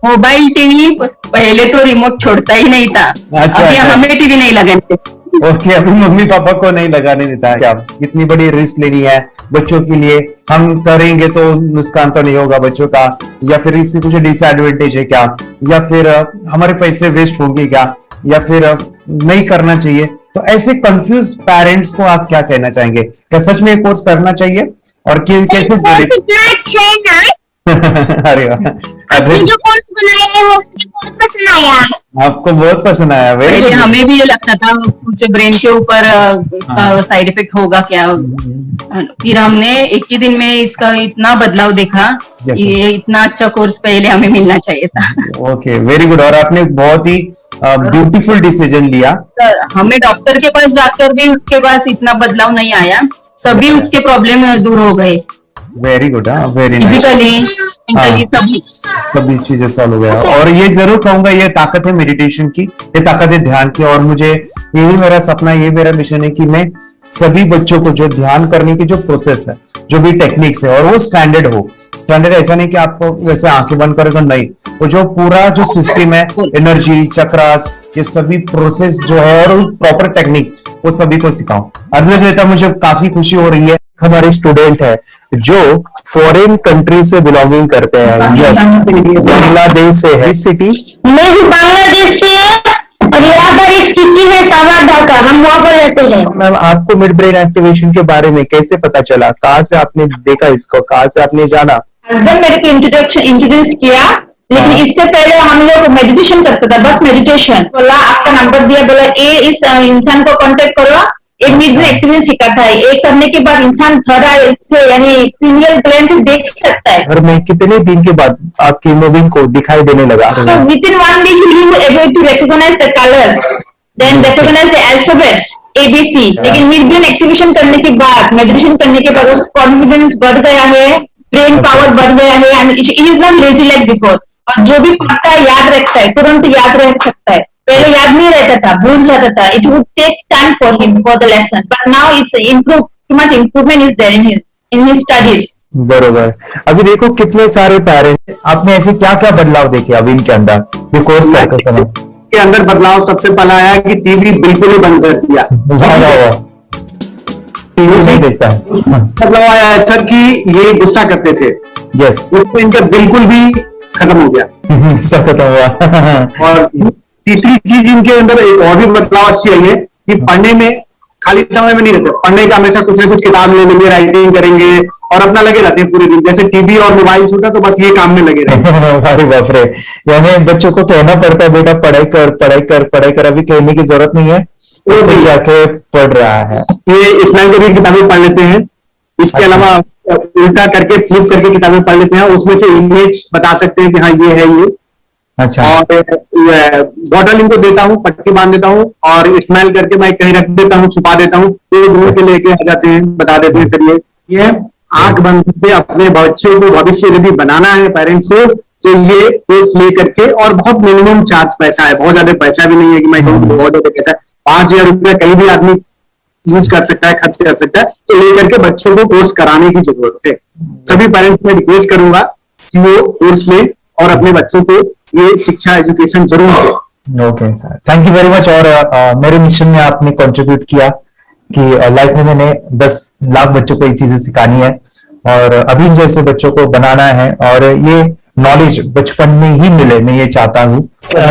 मोबाइल टीवी पहले तो रिमोट छोड़ता ही नहीं था। अच्छा, अभी हमें टीवी नहीं लगाने। ओके, अभी मम्मी पापा को नहीं लगाने देता है। क्या इतनी बड़ी रिस्क लेनी है बच्चों के लिए? हम करेंगे तो नुकसान तो नहीं होगा बच्चों का, या फिर इसमें कुछ डिसएडवांटेज है क्या, या फिर हमारे पैसे वेस्ट होंगे क्या, या फिर नहीं करना चाहिए? तो ऐसे कंफ्यूज पेरेंट्स को आप क्या कहना चाहेंगे? क्या सच में कोर्स करना चाहिए और कैसे? अरे जो कोर्स बनाया है वो बहुत पसंद आया। आपको बहुत पसंद आया? पहले हमें भी ये लगता था कुछ ब्रेन के ऊपर इसका साइड इफेक्ट होगा क्या, फिर हमने एक ही दिन में इसका इतना बदलाव देखा कि ये इतना अच्छा कोर्स पहले हमें मिलना चाहिए था। Okay, very good. और आपने बहुत ही ब्यूटीफुल डिसीजन लिया। हमें डॉक्टर के पास जाकर भी उसके पास इतना बदलाव नहीं आया, सभी उसके प्रॉब्लम दूर हो गए। Very good, very nice. Physically mentally सभी चीजें सॉल्व हो गया। और ये जरूर कहूंगा, ये ताकत है मेडिटेशन की, ये ताकत है ध्यान की। और मुझे यही मेरा सपना, ये मेरा मिशन है कि मैं सभी बच्चों को जो ध्यान करने की जो प्रोसेस है, जो भी टेक्निक्स है, और वो स्टैंडर्ड हो। स्टैंडर्ड ऐसा नहीं कि आपको वैसे आंखें बंद करेगा, नहीं, वो जो पूरा जो सिस्टम है, एनर्जी, चक्रास, ये सभी प्रोसेस जो है और प्रॉपर टेक्निक्स, वो सभी को सिखाऊं। अद्वैत, मुझे काफी खुशी हो रही है। हमारे स्टूडेंट है जो फॉरेन कंट्री से बिलोंगिंग करते हैं। यस, बांग्लादेश से है। सिटी मैं भी बांग्लादेश से और यहाँ पर एक सिटी है सावारढाका, हम वहाँ पर रहते हैं। मैम, आपको मिड ब्रेन एक्टिवेशन के बारे में कैसे पता चला? कहाँ से आपने देखा इसको, कहाँ से आपने जाना? हस्बैंड मेरे को इंट्रोड्यूस किया, लेकिन इससे पहले हम लोग मेडिटेशन करते थे, बस मेडिटेशन। बोला आपका नंबर दिया, बोला ये इस इंसान को कांटेक्ट करो, एक मिड ब्रेन एक्टिवेशन सिखाता है। एक करने के बाद इंसान थर्ड आई से यानी पिनियल ग्लैंड से देख सकता है। घर में कितने दिन के बाद आपकी मूविंग को दिखाई देने लगा? With in 1 week he will able to recognize the colors, then recognize the alphabets ABC। लेकिन मिड ब्रेन एक्टिवेशन करने के बाद, मेडिटेशन करने के बाद उसका कॉन्फिडेंस बढ़ गया है, ब्रेन पावर बढ़ गया है, and it is not lazy like before. और जो भी पढ़ता है याद रखता है, तुरंत याद रख सकता है। पहले याद नहीं रहता था, भूल जाता था। It would take time for him for the lesson, but now it's improve, too much improvement is there in his studies. बरोबर। अभी देखो कितने सारे पेरेंट्स, आपने ऐसे क्या क्या बदलाव देखे अभी इनके अंदर कोर्स करते समय? के अंदर बदलाव सबसे पहला आया कि टीवी बिल्कुल ही बंद कर दिया। टीवी नहीं देखता है। बदलाव आया है सर कि ये गुस्सा करते थे। यस, उसको इनका बिल्कुल भी खत्म हो गया। गुस्सा खत्म हुआ। और तीसरी चीज इनके अंदर एक और भी बदलाव अच्छी आई है कि पढ़ने में खाली समय में नहीं रहते, पढ़ने का हमेशा कुछ ना कुछ किताब ले लेंगे, राइटिंग करेंगे और अपना लगे रहते हैं पूरे दिन। जैसे टीवी और मोबाइल छूटा तो बस ये काम में लगे रहते हैं। अरे बाप रे, यानी बच्चों को कहना पड़ता है बेटा पढ़ाई कर, पढ़ाई कर, पढ़ाई कर। अभी कहने की जरूरत नहीं है, वो जाके पढ़ रहा है। ये इस्माइल कबीर किताबें पढ़ लेते हैं। इसके अलावा उल्टा करके फ्लिप करके किताबें पढ़ लेते हैं, उसमें से इमेज बता सकते हैं कि हाँ ये है ये। अच्छा। और बॉटल इनको देता हूँ, पट्टी बांध देता हूँ और इस्माइल करके मैं कहीं रख देता हूँ, छुपा देता हूँ, तो ढूंढ के लेके आ जाते हैं, बता देते हैं सर ये आंख बंद करके अपने बच्चों को भविष्य यदि बनाना है पेरेंट्स को, तो ये कोर्स ले करके। और बहुत मिनिमम चार्ज पैसा है, बहुत ज्यादा पैसा भी नहीं है कि मैं कहूँ बहुत ज्यादा पैसा है। 5,000 रुपया कहीं भी आदमी यूज कर सकता है, खर्च कर सकता है। तो लेकर के बच्चों को कोर्स कराने की जरूरत है। सभी पेरेंट्स में रिक्वेस्ट करूंगा कि वो कोर्स लें और अपने बच्चों को ये शिक्षा एजुकेशन जरूर दें। Okay sir, thank you very much. और मेरे मिशन में आपने कंट्रीब्यूट किया कि लाइफ में मैंने 10 लाख बच्चों को ये चीजें सिखानी है और अभी जैसे बच्चों को बनाना है, और ये नॉलेज बचपन में ही मिले, मैं ये चाहता हूँ।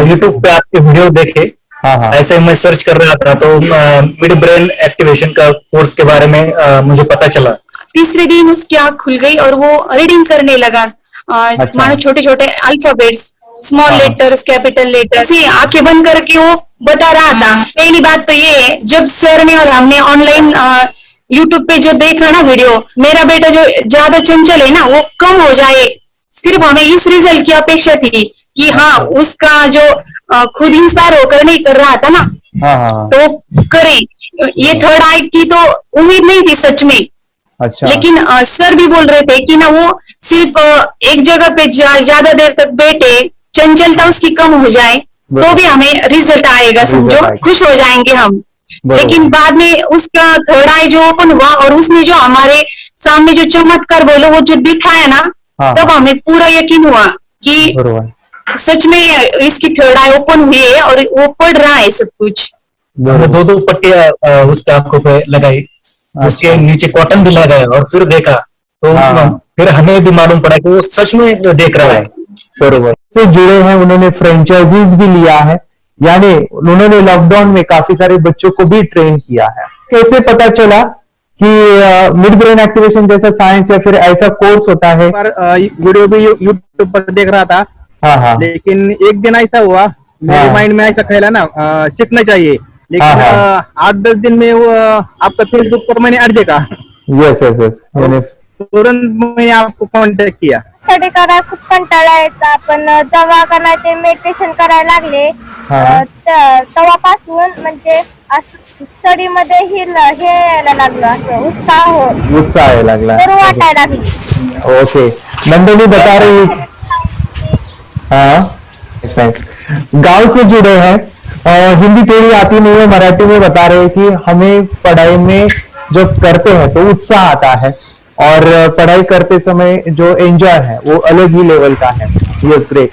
यूट्यूब पे आपके वीडियो देखे, हाँ, ऐसे मैं सर्च कर रहा था तो मिड ब्रेन एक्टिवेशन का कोर्स के बारे में मुझे पता चला। तीसरे दिन उसकी आंख खुल गई और वो रीडिंग करने लगा। मानो छोटे छोटे alphabets, small letters, capital letters, आंखें बंद करके वो बता रहा था। पहली बात तो ये है, जब सर ने और हमने ऑनलाइन यूट्यूब पे जो देखा ना वीडियो, मेरा बेटा जो ज्यादा चंचल है ना वो कम हो जाए, सिर्फ हमें इस रिजल्ट की अपेक्षा थी कि हाँ उसका जो खुद इंस्पायर होकर नहीं कर रहा था ना, तो वो करे। ये थर्ड आई की तो उम्मीद नहीं थी सच में। अच्छा। लेकिन सर भी बोल रहे थे कि ना वो सिर्फ एक जगह पे ज्यादा देर तक बैठे, चंचलता उसकी कम हो जाए तो भी हमें रिजल्ट आएगा, समझो खुश हो जाएंगे हम। लेकिन बाद में उसका थर्ड आई जो ओपन हुआ और उसने जो हमारे सामने जो चमत्कार बोलो वो जो दिखाया ना, तब हमें पूरा यकीन हुआ कि सच में इसकी थर्ड आई ओपन हुई है और वो पढ़ रहा है सब कुछ। दो पट्टियां उसके आंखों पे लगाई, उसके नीचे कॉटन भी लगाया और फिर देखा तो फिर हमें भी मालूम पड़ा कि वो सच में देख रहा है। बरोबर से जुड़े हैं, उन्होंने फ्रेंचाइजीज भी लिया है, यानी उन्होंने लॉकडाउन में काफी सारे बच्चों को भी ट्रेन किया है। कैसे पता चला कि मिड ब्रेन एक्टिवेशन जैसा साइंस या फिर ऐसा कोर्स होता है? वीडियो भी यूट्यूब पर देख रहा था। हाँ। लेकिन एक दिन ऐसा हुआ, मेरे माइंड में ऐसा ख्याल ना सीखना चाहिए, लेकिन 8-10 दिन में वो आपका फेसबुक पर मैंने ऐड देखा। यस यस यस, तुरंत मैंने आपको कांटेक्ट किया। स्टडी करायला खूप कंटाळा यायचा, पण जेव्हा ते मेडिटेशन करायला लागले तेव्हापासून म्हणजे स्टडी मध्ये हे यायला लागलं, असं उत्साह यायला लागला, बरं वाटायला लागलं। ओके, नंदिनी बता रही, हाँ गांव से जुड़े हैं, हिंदी थोड़ी आती नहीं है, मराठी में बता रहे हैं कि हमें पढ़ाई में जब करते हैं तो उत्साह आता है और पढ़ाई करते समय जो एंजॉय है वो अलग ही लेवल का है। Yes, great.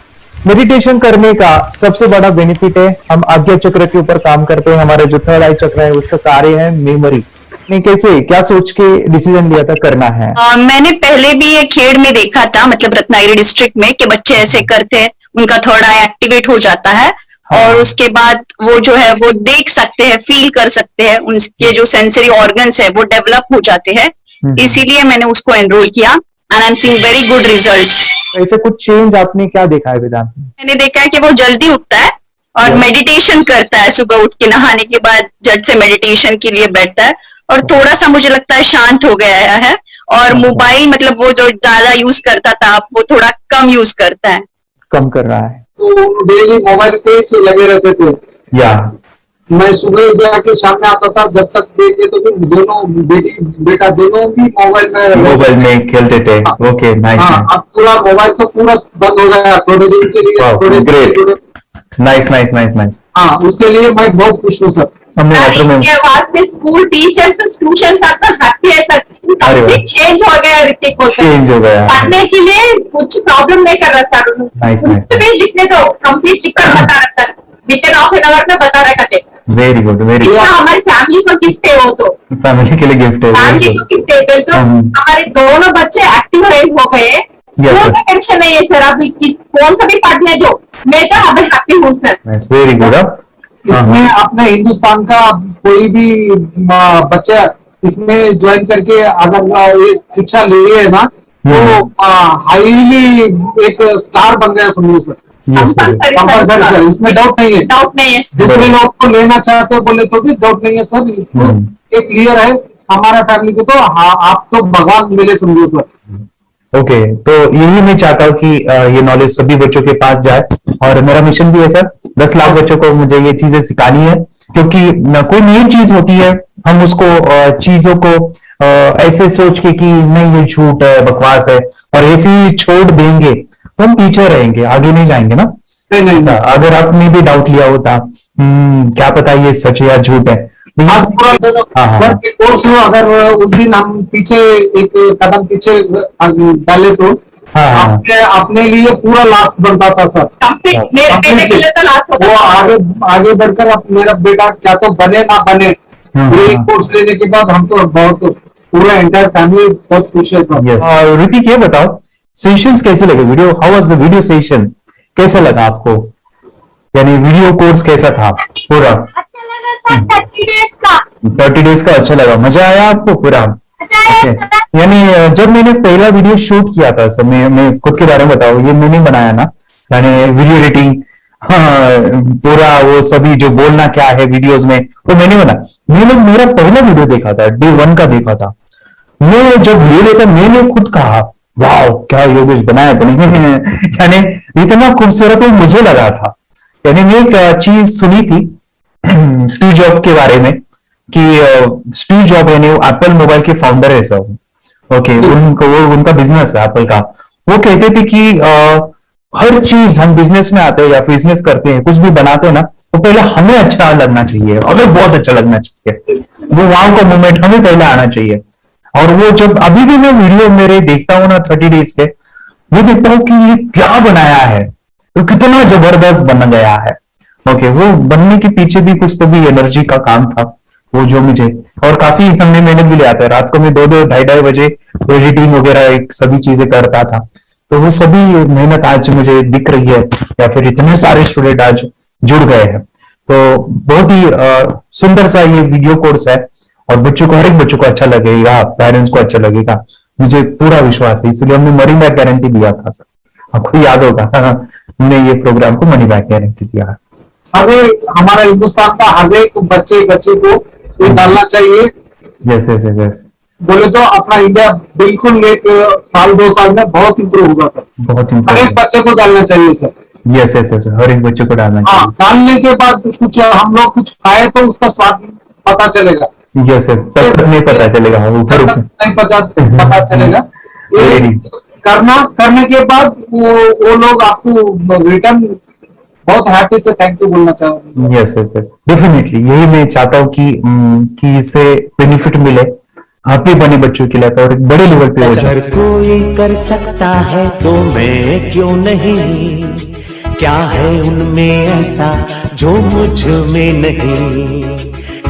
मेडिटेशन करने का सबसे बड़ा बेनिफिट है, हम आज्ञा चक्र के ऊपर काम करते हैं, हमारे जो थर्ड आई चक्र है उसका कार्य है मेमोरी। नहीं, कैसे क्या सोच के डिसीजन लिया था करना है? मैंने पहले भी ये खेड़ में देखा था, मतलब रत्नागिरी डिस्ट्रिक्ट में, कि बच्चे ऐसे करते हैं, उनका थर्ड आई एक्टिवेट हो जाता है और उसके बाद वो जो है वो देख सकते हैं, फील कर सकते हैं, उनके जो सेंसरी ऑर्गन्स है वो डेवलप हो जाते हैं। इसीलिए मैंने उसको एनरोल किया and I am seeing very good results. ऐसे कुछ चेंज आपने क्या देखा है वेदांत में? मैंने देखा है कि वो जल्दी उठता है और मेडिटेशन करता है, सुबह उठ के नहाने के बाद झट से मेडिटेशन के लिए बैठता है और थोड़ा सा मुझे लगता है शांत हो गया है और मोबाइल मतलब वो जो ज्यादा यूज करता था वो थोड़ा कम यूज करता है, कम कर रहा है। तो डेली मोबाइल पे से लगे रहते थे, या मैं सुबह जाके शाम में आता था, जब तक देखे तो फिर दोनों बेटा दोनों भी मोबाइल में खेलते थे। Okay, nice. अब पूरा मोबाइल तो पूरा बंद हो गया थोड़े दिन के लिए। Great, nice nice nice nice. हाँ, उसके लिए मैं बहुत खुश हूँ सर। इनके बाद में स्कूल टीचर्स ट्यूशन सबका हैप्पी है सर, कंप्लीट चेंज हो गया ऋतिक को, चेंज हो गया, पढ़ने के लिए कुछ प्रॉब्लम नहीं कर रहा सर, नाइस नाइस, लिखने दो कंप्लीट लिखकर बता रहा sir, with in half an hour में बता रहा करते। Very good, very good. हमारी फैमिली को गिफ्ट है, वो तो फैमिली के लिए गिफ्ट है, फैमिली को गिफ्ट है। तो हमारे दोनों बच्चे एक्टिव हो गए, स्कूल का टेंशन नहीं है सर, अभी कौन सा भी पढ़ने दो, मैं तो अभी हैप्पी हूँ सर। Very good. इसमें अपने हिंदुस्तान का कोई भी बच्चा इसमें ज्वाइन करके अगर ये शिक्षा ले है ना, तो हाईली एक स्टार बन गया समझो सर। कंपल्सरी सर, इसमें डाउट नहीं है, डाउट नहीं है। दूसरे लोग को लेना चाहते हो बोले तो भी डाउट नहीं है सर, इसको ये क्लियर है हमारा फैमिली को, तो आप तो भगवान मिले समझो सर। ओके, तो यही मैं चाहता हूँ कि ये नॉलेज सभी बच्चों के पास जाए और मेरा मिशन भी है सर, 10 लाख बच्चों को मुझे ये चीजें सिखानी है, क्योंकि कोई नई चीज होती है हम उसको चीजों को ऐसे सोच के कि नहीं ये झूठ है, बकवास है और ऐसे ही छोड़ देंगे तो हम पीछे रहेंगे, आगे नहीं जाएंगे ना। नहीं, अगर आपने भी डाउट लिया होता क्या पता ये सच है या झूठ है, सर के कोर्स हो, अगर उस दिन हम पीछे एक कदम पीछे डाले तो अपने लिए पूरा लास्ट बनता था सर, वो आगे बढ़कर अब मेरा बेटा क्या तो बने ना बने, कोर्स लेने के बाद हम तो बहुत पूरा एंटायर फैमिली बहुत खुश है सर। ऋतिक ये बताओ सेशंस कैसे लगे, video how was the video session, कैसा लगा आपको, यानी वीडियो कोर्स कैसा था पूरा? अच्छा लगा सर, 30 डेज का अच्छा लगा, मजा आया आपको पूरा? यानी जब मैंने पहला वीडियो शूट किया था सर, मैं खुद के बारे में बताऊं, ये मैंने बनाया ना, यानी वीडियो एडिटिंग, पूरा वो सभी जो बोलना क्या है वीडियोस में वो मैंने मैंने मेरा पहला वीडियो देखा था, डे 1 का देखा था, मैं जब ले लेता मैंने खुद कहा वाह क्या योगेश बनाया, तो नहीं यानी इतना खूबसूरत वो मुझे लगा था। यानी मैं एक चीज सुनी थी स्टीव जॉब के बारे में कि स्टीव जॉब यानी एप्पल मोबाइल के फाउंडर है सब, ओके, उनका बिजनेस है एप्पल का, वो कहते थे कि हर चीज हम बिजनेस में आते हैं या बिजनेस करते हैं, कुछ भी बनाते हैं ना, वो पहले हमें अच्छा लगना चाहिए, हमें बहुत अच्छा लगना चाहिए, वो वाव का मोमेंट हमें पहले आना चाहिए। और वो जब अभी भी मैं वीडियो मेरे देखता हूँ ना 30 डेज के, वो देखता हूँ कि ये क्या बनाया है, तो कितना जबरदस्त बन गया है। ओके, वो बनने के पीछे भी कुछ तो भी एनर्जी का काम था वो जो मुझे, और काफी हमने मेहनत भी लिया था, रात को मैं 2-2 ढाई बजे एडिटिंग वगैरह सभी चीजें करता था, तो वो सभी मेहनत आज मुझे दिख रही है, या फिर इतने सारे स्टूडेंट आज जुड़ गए हैं। तो बहुत ही सुंदर सा ये वीडियो कोर्स है और बच्चों को, हर एक बच्चों को अच्छा लगेगा, पेरेंट्स को अच्छा लगेगा, मुझे पूरा विश्वास है, इसलिए हमने मनी बैक गारंटी दिया था सर, आपको याद होगा हमने ये प्रोग्राम को मनी बैक गारंटी दिया। हमारा हिंदुस्तान का हर एक बच्चे को ये डालना चाहिए। यस यस यस, बोले तो अपना इंडिया बिल्कुल एक 1-2 साल में बहुत इम्प्रूव होगा सर, बहुत हर एक बच्चे को डालना चाहिए सर। यस यस यस, हर एक बच्चे को डालना चाहिए। डालने के बाद कुछ हम लोग कुछ खाए तो उसका स्वाद पता चलेगा। यस यस, तब नहीं पता चलेगा, ऊपर नहीं पता चलेगा। करने के बाद वो लोग आपको रिटर्न बहुत हैप्पी से थैंक यू बोलना चाहूंगा। यस यस यस, डेफिनेटली यही मैं चाहता हूँ कि इससे बेनिफिट मिले आप ही बने बच्चों के लिए और एक बड़े लेवल पे हो जाए। अगर कोई कर सकता है तो मैं क्यों नहीं, क्या है उनमें ऐसा जो मुझ में नहीं।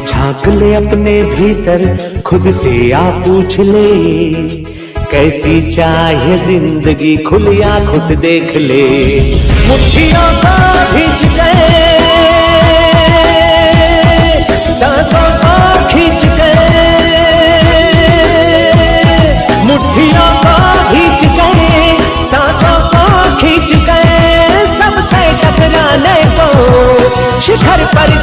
झांक ले अपने भीतर खुद से आ पूछ ले, कैसी चाहे जिंदगी खुली आंखों से देख ले। मुट्ठियों को खींच गए, सांसों को खींच गए, मुट्ठियों को खींच गए, सांसों को खींच गए, सबसे टकराने को शिखर पर